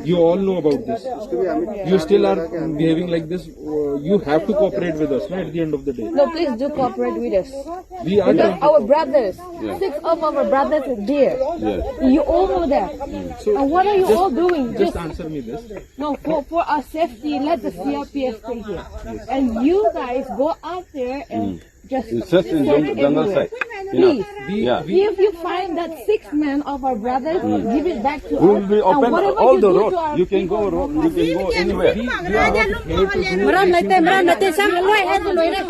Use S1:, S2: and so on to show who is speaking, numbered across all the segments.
S1: You all know about this. You still are behaving like this. You have to cooperate with us, right, at the end of the day.
S2: No, please do cooperate with us.
S1: We are
S2: Because
S1: trying to-
S2: our brothers, 6 of our brothers are there. You all know that. And what are you all doing?
S1: Just answer me this.
S2: No, for our safety, let the CRPF stay here. And you guys go out there and just
S3: Search in
S2: search
S3: jungle
S2: everywhere.
S3: side.
S2: Please.
S3: Yeah.
S2: If you find that 6 men of our brothers, give it back to
S3: We will
S2: us.
S3: be open
S2: and whatever
S3: all
S2: you
S3: the
S2: do
S3: road.
S2: to our
S3: You can go
S2: people,
S3: road. You can go anywhere.
S1: We are not here to do anything.
S4: Mram nate sang loi hết rồi đấy.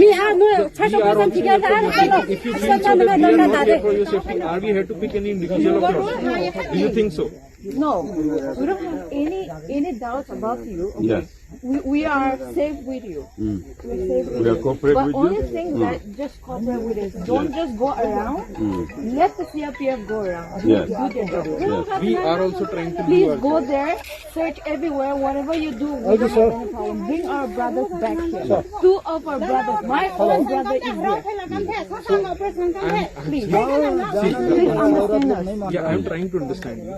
S4: Mi ha nu chai
S1: We
S4: to
S1: are
S4: sam
S1: also
S4: ti
S1: here
S4: ga
S1: for
S4: da
S1: your safety. If you feel so that we are not here for your safety, are we here to pick any individual of yours? Do you think so?
S2: No, we don't have any doubts about you. Okay?
S3: Yes.
S2: We are safe with you. We're safe with
S3: We are
S2: you.
S3: cooperate
S2: But
S3: with
S2: only
S3: you.
S2: thing that just cooperate with us. Don't just go around. Let the CRPF go around.
S3: Yes.
S2: Do their job.
S1: We are also trying to do
S2: Please
S1: our
S2: go
S1: job.
S2: there, search everywhere, whatever you do, we don't have any problem. Bring our brothers back here. 2 of our brothers, my own brother is here. Please, please understand us.
S1: Yeah, I'm trying to understand you.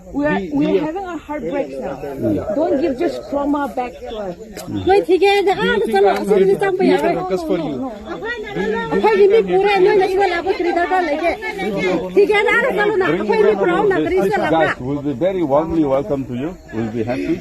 S2: We are having our heartbreaks now. Don't give just trauma back to us.
S4: loi thi ga da
S1: Do you
S4: a
S1: think
S4: chalo
S1: I'm
S4: sam
S1: here
S4: ni
S1: to
S4: sam pa
S1: create
S4: ya
S1: a ruckus for you?
S4: akhoi ni pura noi na swa la ba tri dar ba leke thi ga da a chalo na akhoi ni pura na tri
S3: These
S4: sa la
S3: guys will be very warmly welcome to you. We'll be happy.